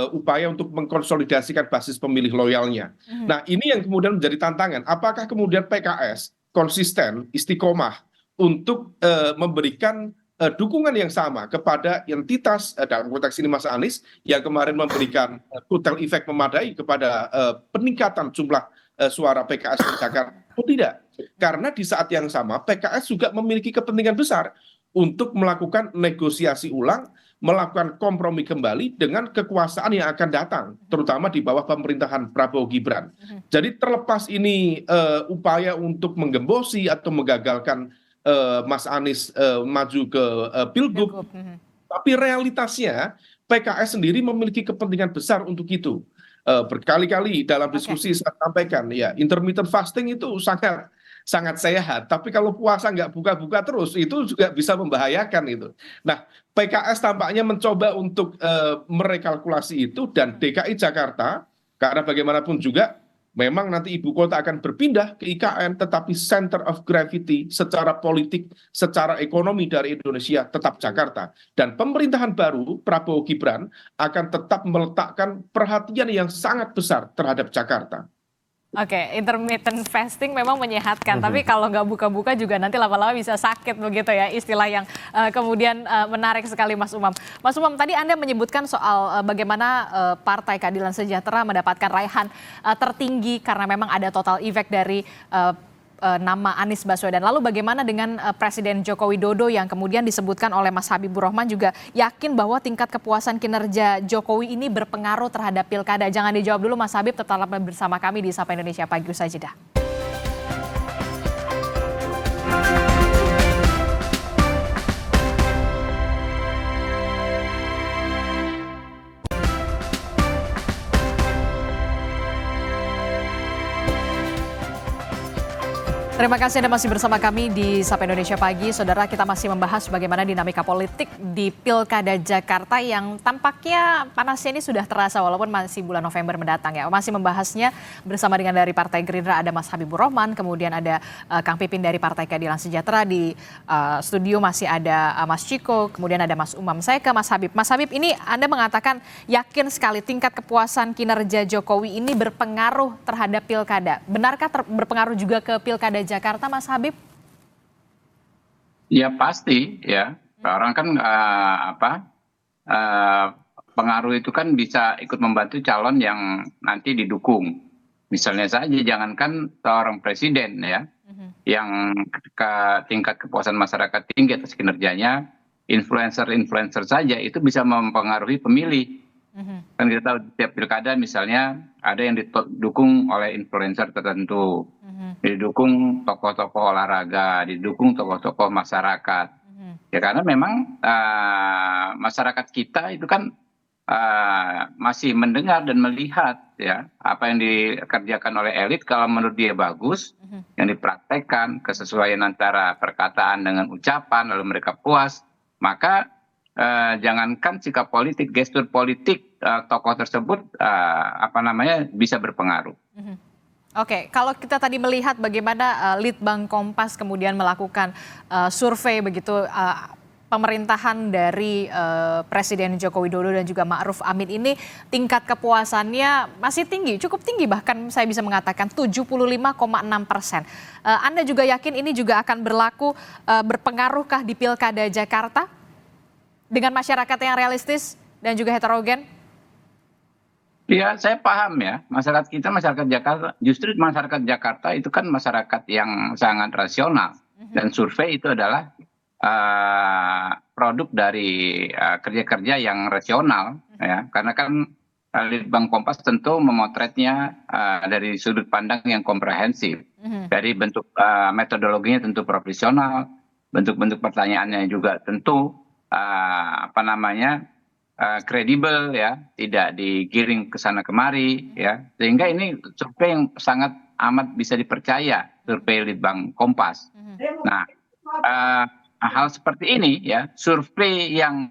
upaya untuk mengkonsolidasikan basis pemilih loyalnya. Nah, ini yang kemudian menjadi tantangan. Apakah kemudian PKS konsisten, istiqomah untuk memberikan dukungan yang sama kepada entitas, dalam konteks ini Mas Anies, yang kemarin memberikan kutel efek memadai kepada peningkatan jumlah suara PKS di Jakarta, atau tidak? Karena di saat yang sama PKS juga memiliki kepentingan besar untuk melakukan negosiasi ulang, melakukan kompromi kembali dengan kekuasaan yang akan datang, terutama di bawah pemerintahan Prabowo Gibran. Jadi terlepas ini upaya untuk menggembosi atau menggagalkan Mas Anies maju ke Pilgub, tapi realitasnya PKS sendiri memiliki kepentingan besar untuk itu. Berkali-kali dalam diskusi saya sampaikan, ya intermittent fasting itu sangat sehat, tapi kalau puasa nggak buka-buka terus itu juga bisa membahayakan itu. Nah, PKS tampaknya mencoba untuk merekalkulasi itu, dan DKI Jakarta, karena bagaimanapun juga memang nanti ibu kota akan berpindah ke IKN, tetapi center of gravity secara politik, secara ekonomi dari Indonesia tetap Jakarta. Dan pemerintahan baru Prabowo Gibran akan tetap meletakkan perhatian yang sangat besar terhadap Jakarta. Oke, intermittent fasting memang menyehatkan, tapi kalau nggak buka-buka juga nanti lama-lama bisa sakit begitu ya, istilah yang kemudian menarik sekali Mas Umam. Mas Umam, tadi Anda menyebutkan soal bagaimana Partai Keadilan Sejahtera mendapatkan raihan tertinggi karena memang ada total efek dari nama Anies Baswedan. Lalu bagaimana dengan Presiden Joko Widodo yang kemudian disebutkan oleh Mas Habibur Rahman juga yakin bahwa tingkat kepuasan kinerja Jokowi ini berpengaruh terhadap pilkada. Jangan dijawab dulu Mas Habib, tetaplah bersama kami di Sapa Indonesia Pagi, usai jeda. Terima kasih Anda masih bersama kami di Sapa Indonesia Pagi. Saudara, kita masih membahas bagaimana dinamika politik di Pilkada Jakarta yang tampaknya panasnya ini sudah terasa walaupun masih bulan November mendatang ya. Masih membahasnya bersama dengan dari Partai Gerindra ada Mas Habibur Rahman, kemudian ada Kang Pipin dari Partai Keadilan Sejahtera, di studio masih ada Mas Ciko, kemudian ada Mas Umam. Saya ke Mas Habib. Mas Habib, ini Anda mengatakan yakin sekali tingkat kepuasan kinerja Jokowi ini berpengaruh terhadap Pilkada. Benarkah berpengaruh juga ke Pilkada Jakarta, Mas Habib? Ya pasti ya. Orang kan pengaruh itu kan bisa ikut membantu calon yang nanti didukung. Misalnya saja jangankan seorang presiden ya, yang ketika tingkat kepuasan masyarakat tinggi atas kinerjanya, influencer saja itu bisa mempengaruhi pemilih. Kan kita tahu tiap pilkada misalnya ada yang didukung oleh influencer tertentu, didukung tokoh-tokoh olahraga, didukung tokoh-tokoh masyarakat. Ya karena memang masyarakat kita itu kan masih mendengar dan melihat ya apa yang dikerjakan oleh elit, kalau menurut dia bagus, yang dipraktekkan kesesuaian antara perkataan dengan ucapan, lalu mereka puas, maka jangankan sikap politik, gestur politik tokoh tersebut bisa berpengaruh. Oke, kalau kita tadi melihat bagaimana Litbang Kompas kemudian melakukan survei begitu pemerintahan dari Presiden Joko Widodo dan juga Ma'ruf Amin ini, tingkat kepuasannya masih tinggi, cukup tinggi, bahkan saya bisa mengatakan 75,6%. Anda juga yakin ini juga akan berpengaruhkah di Pilkada Jakarta dengan masyarakat yang realistis dan juga heterogen? Ya, saya paham ya, masyarakat Jakarta, justru masyarakat Jakarta itu kan masyarakat yang sangat rasional, dan survei itu adalah produk dari kerja-kerja yang rasional ya, karena kan Litbang Kompas tentu memotretnya dari sudut pandang yang komprehensif, dari bentuk metodologinya tentu profesional, bentuk-bentuk pertanyaannya juga tentu kredibel ya, tidak digiring ke sana kemari ya, sehingga ini survei yang sangat amat bisa dipercaya, survei Litbang Kompas. Nah, hal seperti ini ya, survei yang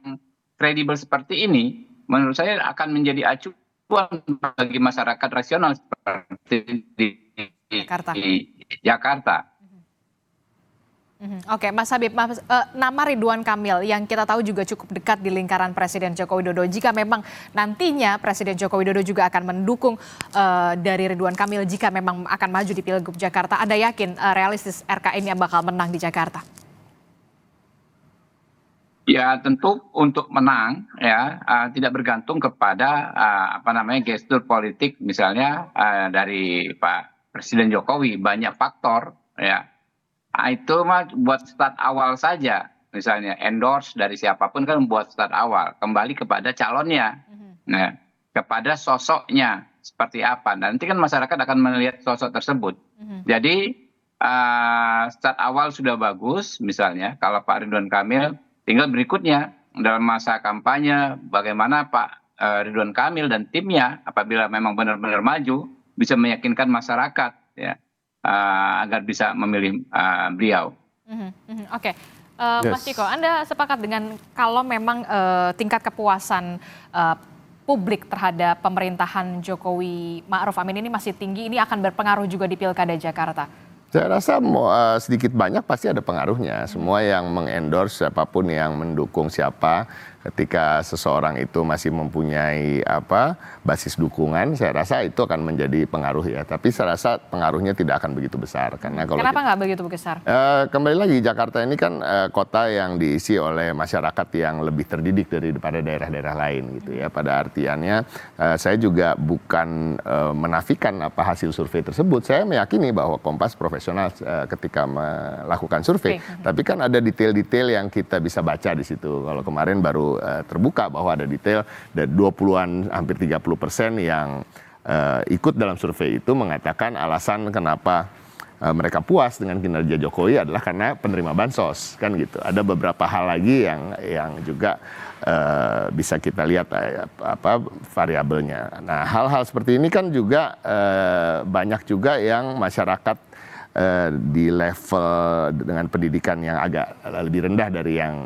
kredibel seperti ini menurut saya akan menjadi acuan bagi masyarakat rasional seperti di Jakarta. Oke, Mas Habib, nama Ridwan Kamil yang kita tahu juga cukup dekat di lingkaran Presiden Joko Widodo. Jika memang nantinya Presiden Joko Widodo juga akan mendukung dari Ridwan Kamil jika memang akan maju di Pilgub Jakarta, Anda yakin realistis RK ini bakal menang di Jakarta? Ya tentu untuk menang ya tidak bergantung kepada gestur politik misalnya dari Pak Presiden Jokowi, banyak faktor ya. Itu mah buat start awal saja, misalnya endorse dari siapapun kan buat start awal, kembali kepada calonnya, nah, kepada sosoknya seperti apa. Nanti kan masyarakat akan melihat sosok tersebut. Jadi start awal sudah bagus, misalnya kalau Pak Ridwan Kamil, tinggal berikutnya dalam masa kampanye bagaimana Pak Ridwan Kamil dan timnya apabila memang benar-benar maju bisa meyakinkan masyarakat ya. Agar bisa memilih beliau. Oke, Mas Ciko, Anda sepakat dengan kalau memang tingkat kepuasan publik terhadap pemerintahan Jokowi Ma'ruf Amin ini masih tinggi, ini akan berpengaruh juga di Pilkada Jakarta? Saya rasa sedikit banyak pasti ada pengaruhnya. Semua yang mengendorse siapapun yang mendukung siapa, ketika seseorang itu masih mempunyai basis dukungan, saya rasa itu akan menjadi pengaruh ya. Tapi saya rasa pengaruhnya tidak akan begitu besar. Karena kalau kenapa nggak begitu besar? Kembali lagi, Jakarta ini kan kota yang diisi oleh masyarakat yang lebih terdidik daripada daerah-daerah lain gitu ya. Pada artiannya saya juga bukan menafikan apa hasil survei tersebut. Saya meyakini bahwa Kompas profesional ketika melakukan survei. Tapi kan ada detail-detail yang kita bisa baca di situ. Kalau kemarin baru terbuka bahwa ada detail dari 20-an hampir 30% yang ikut dalam survei itu mengatakan alasan kenapa mereka puas dengan kinerja Jokowi adalah karena penerima bansos kan gitu. Ada beberapa hal lagi yang juga bisa kita lihat variabelnya. Nah, hal-hal seperti ini kan juga banyak juga yang masyarakat di level dengan pendidikan yang agak lebih rendah dari yang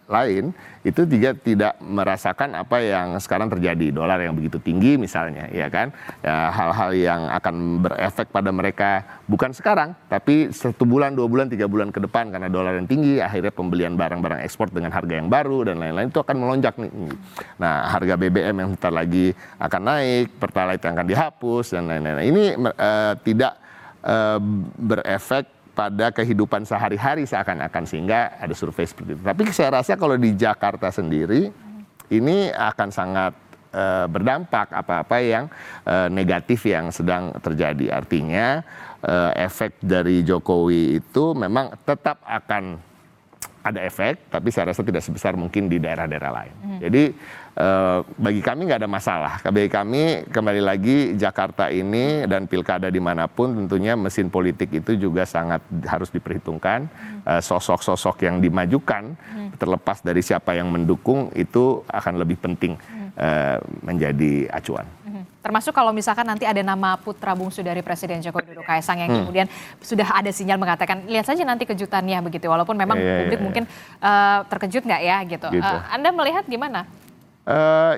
lain, itu juga tidak merasakan apa yang sekarang terjadi, dolar yang begitu tinggi misalnya, ya kan, ya, hal-hal yang akan berefek pada mereka bukan sekarang, tapi 1 bulan, 2 bulan, 3 bulan ke depan, karena dolar yang tinggi, akhirnya pembelian barang-barang ekspor dengan harga yang baru dan lain-lain itu akan melonjak nih. Nah, harga BBM yang bentar lagi akan naik, Pertalite yang akan dihapus dan lain-lain. Ini tidak berefek pada kehidupan sehari-hari seakan-akan, sehingga ada survei seperti itu. Tapi saya rasa kalau di Jakarta sendiri ini akan sangat berdampak apa-apa yang negatif yang sedang terjadi. Artinya efek dari Jokowi itu memang tetap akan ada efek, tapi saya rasa tidak sebesar mungkin di daerah-daerah lain. Jadi bagi kami nggak ada masalah. Bagi kami kembali lagi Jakarta ini dan pilkada dimanapun tentunya mesin politik itu juga sangat harus diperhitungkan. Sosok-sosok yang dimajukan terlepas dari siapa yang mendukung itu akan lebih penting menjadi acuan. Termasuk kalau misalkan nanti ada nama putra bungsu dari Presiden Joko Widodo, Kaisang, yang kemudian sudah ada sinyal mengatakan lihat saja nanti kejutannya begitu, walaupun memang publik mungkin terkejut nggak ya gitu. Anda melihat gimana?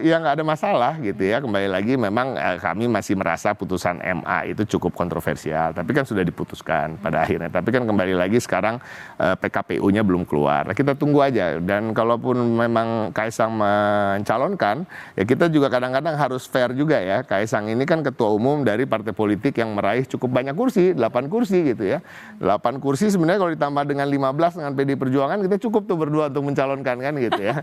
Ya nggak ada masalah gitu ya, kembali lagi memang kami masih merasa putusan MA itu cukup kontroversial, tapi kan sudah diputuskan pada akhirnya, tapi kan kembali lagi sekarang PKPU-nya belum keluar, kita tunggu aja, dan kalaupun memang Kaisang mencalonkan, ya kita juga kadang-kadang harus fair juga ya, Kaisang ini kan ketua umum dari partai politik yang meraih cukup banyak kursi, 8 kursi gitu ya, 8 kursi sebenarnya kalau ditambah dengan 15 dengan PD Perjuangan kita cukup tuh berdua untuk mencalonkan kan gitu ya.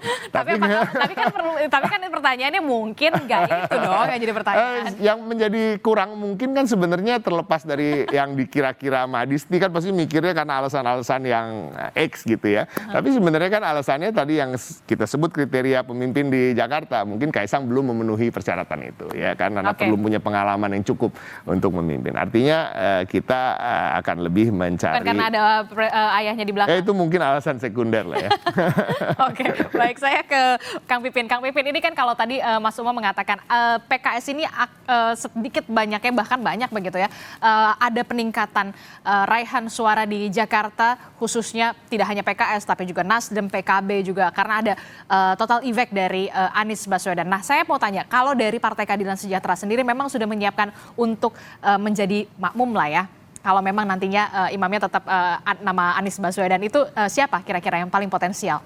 Tapi kan pertanyaannya mungkin nggak itu dong yang jadi pertanyaan. Yang menjadi kurang mungkin kan sebenarnya terlepas dari yang dikira-kira Madisti kan pasti mikirnya karena alasan-alasan yang X gitu ya. Tapi sebenarnya kan alasannya tadi yang kita sebut kriteria pemimpin di Jakarta. Mungkin Kaisang belum memenuhi persyaratan itu ya kan, karena belum punya pengalaman yang cukup untuk memimpin. Artinya kita akan lebih mencari. Bukan karena ada ayahnya di belakang. Itu mungkin alasan sekunder lah ya. Oke, baik, saya ke Kang Pipin. Kang Pipin, ini kan kalau tadi Mas Uma mengatakan PKS ini sedikit banyaknya, bahkan banyak begitu ya, ada peningkatan raihan suara di Jakarta, khususnya tidak hanya PKS tapi juga Nasdem, PKB juga, karena ada total effect dari Anies Baswedan. Nah, saya mau tanya, kalau dari Partai Keadilan Sejahtera sendiri memang sudah menyiapkan untuk menjadi makmum lah ya, kalau memang nantinya imamnya tetap nama Anies Baswedan, itu siapa kira-kira yang paling potensial?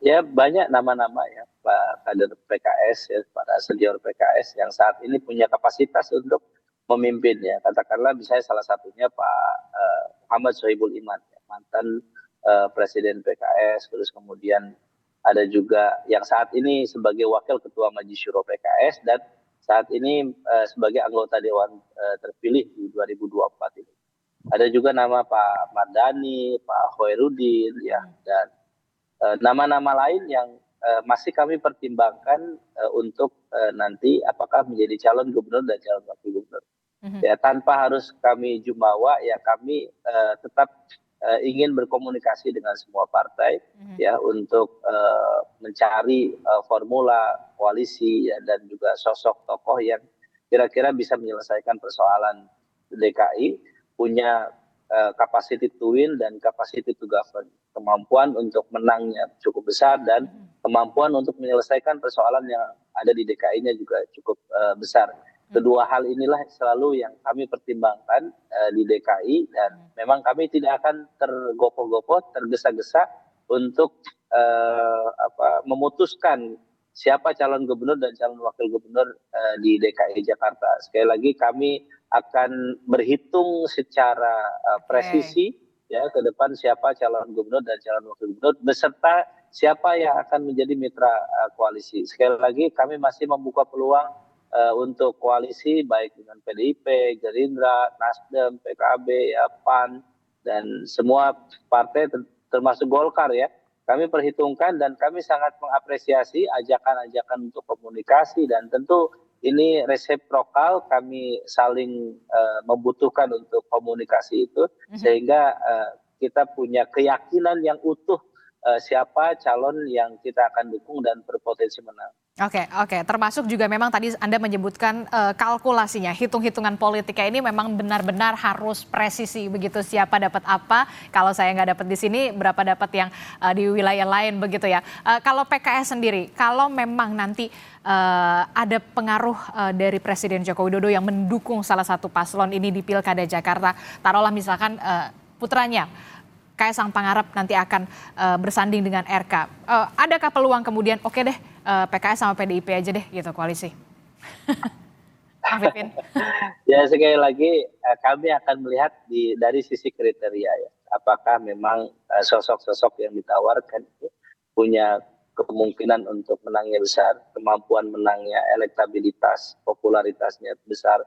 Ya, banyak nama-nama ya, Pak kader PKS ya, para senior PKS yang saat ini punya kapasitas untuk memimpin ya. Katakanlah misalnya salah satunya Pak Muhammad Sohibul Iman, ya, mantan Presiden PKS, terus kemudian ada juga yang saat ini sebagai Wakil Ketua Majelis Syuro PKS dan saat ini sebagai anggota Dewan terpilih di 2024 ini. Ada juga nama Pak Mardani, Pak Khoirudin ya, dan nama-nama lain yang masih kami pertimbangkan untuk nanti apakah menjadi calon gubernur dan calon wakil gubernur. Ya, tanpa harus kami jumawa, ya kami tetap ingin berkomunikasi dengan semua partai ya untuk mencari formula koalisi ya, dan juga sosok tokoh yang kira-kira bisa menyelesaikan persoalan DKI, punya capacity to win dan capacity to govern, kemampuan untuk menangnya cukup besar dan kemampuan untuk menyelesaikan persoalan yang ada di DKI-nya juga cukup besar. Kedua hal inilah selalu yang kami pertimbangkan di DKI, dan memang kami tidak akan tergopoh-gopoh, tergesa-gesa untuk memutuskan siapa calon gubernur dan calon wakil gubernur di DKI Jakarta. Sekali lagi kami akan berhitung secara presisi ya ke depan siapa calon gubernur dan calon wakil gubernur beserta siapa yang akan menjadi mitra koalisi. Sekali lagi kami masih membuka peluang untuk koalisi baik dengan PDIP, Gerindra, Nasdem, PKB, ya, PAN dan semua partai termasuk Golkar ya. Kami perhitungkan dan kami sangat mengapresiasi ajakan-ajakan untuk komunikasi, dan tentu ini resiprokal, kami saling membutuhkan untuk komunikasi itu sehingga kita punya keyakinan yang utuh siapa calon yang kita akan dukung dan berpotensi menang. Oke, termasuk juga memang tadi Anda menyebutkan kalkulasinya, hitung-hitungan politiknya ini memang benar-benar harus presisi begitu, siapa dapat apa, kalau saya nggak dapat di sini, berapa dapat yang di wilayah lain begitu ya. Kalau PKS sendiri, kalau memang nanti ada pengaruh dari Presiden Joko Widodo yang mendukung salah satu paslon ini di Pilkada Jakarta, taruhlah misalkan putranya, Kaisang Pangarep nanti akan bersanding dengan RK. Adakah peluang kemudian oke deh PKS sama PDIP aja deh gitu koalisi? Kang Pipin. Ya sekali lagi kami akan melihat dari sisi kriteria ya. Apakah memang sosok-sosok yang ditawarkan itu punya kemungkinan untuk menangnya besar, kemampuan menangnya, elektabilitas, popularitasnya besar.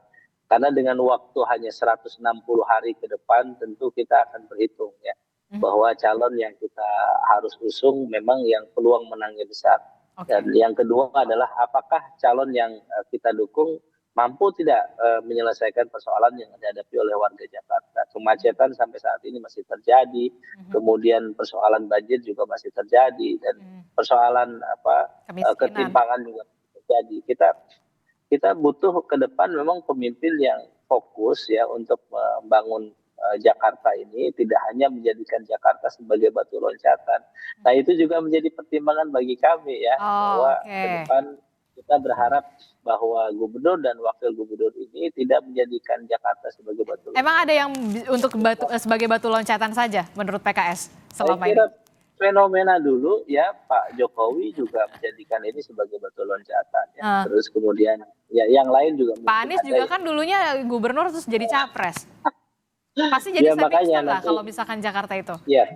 Karena dengan waktu hanya 160 hari ke depan tentu kita akan berhitung ya. Bahwa calon yang kita harus usung memang yang peluang menangnya besar. Dan yang kedua adalah apakah calon yang kita dukung mampu tidak menyelesaikan persoalan yang dihadapi oleh warga Jakarta. Kemacetan sampai saat ini masih terjadi, kemudian persoalan banjir juga masih terjadi, dan persoalan ketimpangan juga terjadi. Kita butuh ke depan memang pemimpin yang fokus ya untuk membangun Jakarta ini, tidak hanya menjadikan Jakarta sebagai batu loncatan. Nah itu juga menjadi pertimbangan bagi kami ya, bahwa ke depan kita berharap bahwa gubernur dan wakil gubernur ini tidak menjadikan Jakarta sebagai batu loncatan. Emang ada yang untuk sebagai batu loncatan saja menurut PKS selama ini? Fenomena dulu ya Pak Jokowi juga menjadikan ini sebagai batu loncatan ya. Terus kemudian ya yang lain juga. Pak Anies juga kan dulunya gubernur terus jadi capres. Pasti jadi stepping stone lah kalau misalkan Jakarta itu. Ya,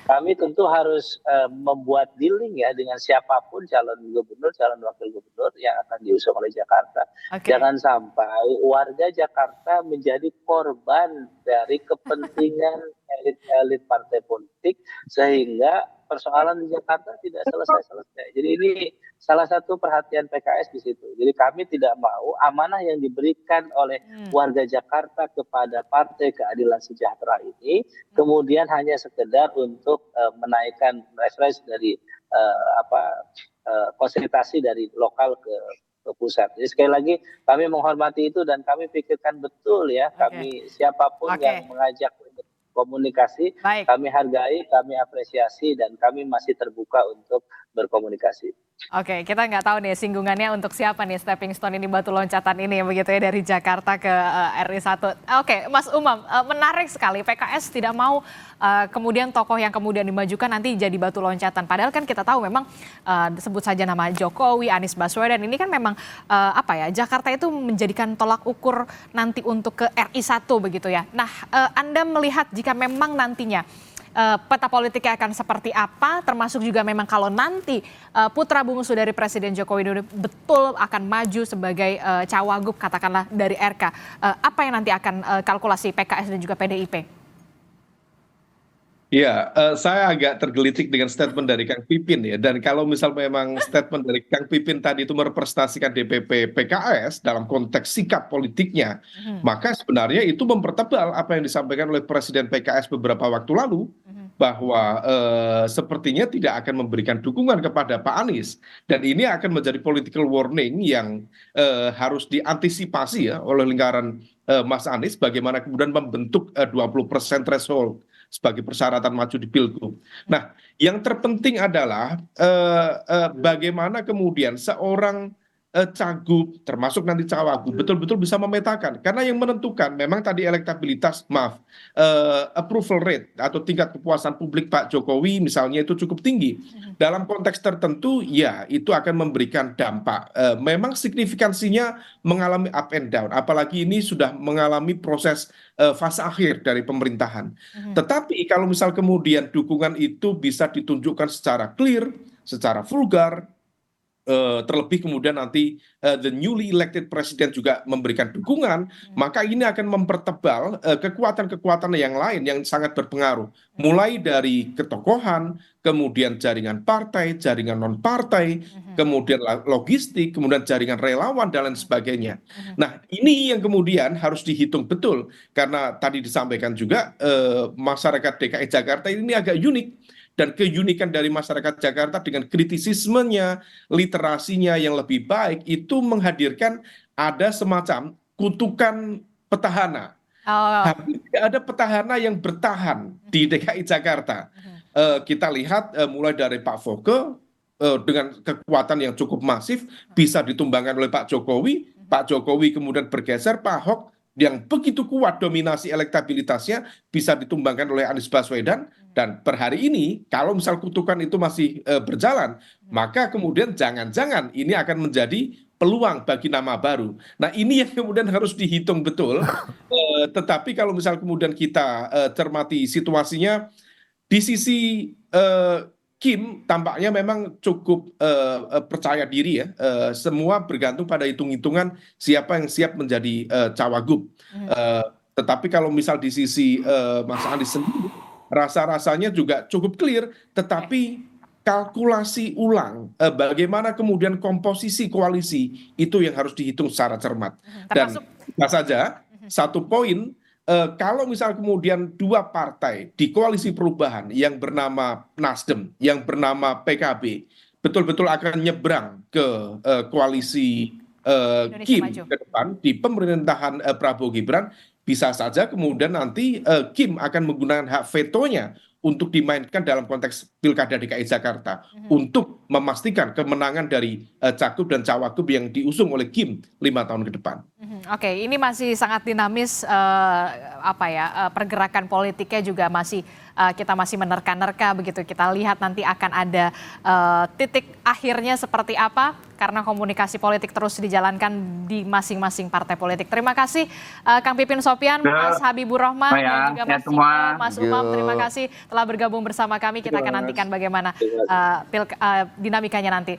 kami tentu harus membuat dealing ya dengan siapapun calon gubernur, calon wakil gubernur yang akan diusung oleh Jakarta. Jangan sampai warga Jakarta menjadi korban dari kepentingan elit-elit partai politik sehingga persoalan di Jakarta tidak selesai-selesai. Jadi ini salah satu perhatian PKS di situ. Jadi kami tidak mau amanah yang diberikan oleh warga Jakarta kepada Partai Keadilan Sejahtera ini kemudian hanya sekedar untuk menaikkan refresh dari konsentrasi dari lokal ke pusat. Jadi sekali lagi kami menghormati itu dan kami pikirkan betul ya, kami siapapun yang mengajak komunikasi, kami hargai, kami apresiasi, dan kami masih terbuka untuk berkomunikasi. Oke, kita nggak tahu nih singgungannya untuk siapa nih stepping stone ini, batu loncatan ini begitu ya dari Jakarta ke RI1. Oke, Mas Umam, menarik sekali PKS tidak mau kemudian tokoh yang kemudian dimajukan nanti jadi batu loncatan. Padahal kan kita tahu memang sebut saja nama Jokowi, Anies Baswedan ini kan memang Jakarta itu menjadikan tolak ukur nanti untuk ke RI1 begitu ya. Nah, Anda melihat jika memang nantinya peta politiknya akan seperti apa, termasuk juga memang kalau nanti putra bungsu dari Presiden Joko Widodo betul akan maju sebagai cawagup katakanlah dari RK, apa yang nanti akan kalkulasi PKS dan juga PDIP? Ya, saya agak tergelitik dengan statement dari Kang Pipin ya. Dan kalau misal memang statement dari Kang Pipin tadi itu merepresentasikan DPP PKS dalam konteks sikap politiknya, maka sebenarnya itu mempertebal apa yang disampaikan oleh Presiden PKS beberapa waktu lalu, bahwa sepertinya tidak akan memberikan dukungan kepada Pak Anies. Dan ini akan menjadi political warning yang harus diantisipasi ya oleh lingkaran Mas Anies, bagaimana kemudian membentuk 20% threshold sebagai persyaratan maju di Pilgub. Nah, yang terpenting adalah bagaimana kemudian seorang cagup, termasuk nanti cawagup, betul-betul bisa memetakan. Karena yang menentukan memang tadi elektabilitas, approval rate atau tingkat kepuasan publik Pak Jokowi misalnya itu cukup tinggi. Dalam konteks tertentu, ya itu akan memberikan dampak. Memang signifikansinya mengalami up and down, apalagi ini sudah mengalami proses fase akhir dari pemerintahan. Tetapi kalau misal kemudian dukungan itu bisa ditunjukkan secara clear, secara vulgar, terlebih kemudian nanti the newly elected president juga memberikan dukungan, maka ini akan mempertebal kekuatan-kekuatan yang lain yang sangat berpengaruh. Mulai dari ketokohan, kemudian jaringan partai, jaringan non-partai, kemudian logistik, kemudian jaringan relawan, dan lain sebagainya. Nah, ini yang kemudian harus dihitung betul. Karena tadi disampaikan juga masyarakat DKI Jakarta ini agak unik. dan keunikan dari masyarakat Jakarta dengan kritisismenya, literasinya yang lebih baik itu menghadirkan ada semacam kutukan petahana. Hampir tidak ada petahana yang bertahan di DKI Jakarta. Kita lihat mulai dari Pak Foke dengan kekuatan yang cukup masif bisa ditumbangkan oleh Pak Jokowi. Pak Jokowi kemudian bergeser, Pak Ahok yang begitu kuat dominasi elektabilitasnya bisa ditumbangkan oleh Anies Baswedan. Dan per hari ini kalau misal kutukan itu masih berjalan, maka kemudian jangan-jangan ini akan menjadi peluang bagi nama baru. Nah ini yang kemudian harus dihitung betul. Tetapi kalau misal kemudian kita cermati situasinya, di sisi Kim tampaknya memang cukup percaya diri ya. Semua bergantung pada hitung-hitungan siapa yang siap menjadi cawagup. Tetapi kalau misal di sisi Mas Anies sendiri, rasa-rasanya juga cukup clear. Tetapi kalkulasi ulang bagaimana kemudian komposisi koalisi itu yang harus dihitung secara cermat. Dan bisa saja satu poin. Kalau misal kemudian dua partai di koalisi perubahan yang bernama Nasdem, yang bernama PKB, betul-betul akan nyebrang ke koalisi Kim ke depan di pemerintahan Prabowo Gibran, bisa saja kemudian nanti Kim akan menggunakan hak vetonya untuk dimainkan dalam konteks Pilkada DKI Jakarta untuk memastikan kemenangan dari cagup dan cawagup yang diusung oleh Kim 5 tahun ke depan. Oke, ini masih sangat dinamis pergerakan politiknya juga masih kita masih menerka-nerka begitu. Kita lihat nanti akan ada titik akhirnya seperti apa karena komunikasi politik terus dijalankan di masing-masing partai politik. Terima kasih Kang Pipin Sopyan, Mas Habibur Rahman dan juga Mas Ciko, Mas Umam. Terima kasih telah bergabung bersama kami. Kita akan nantikan bagaimana dinamikanya nanti.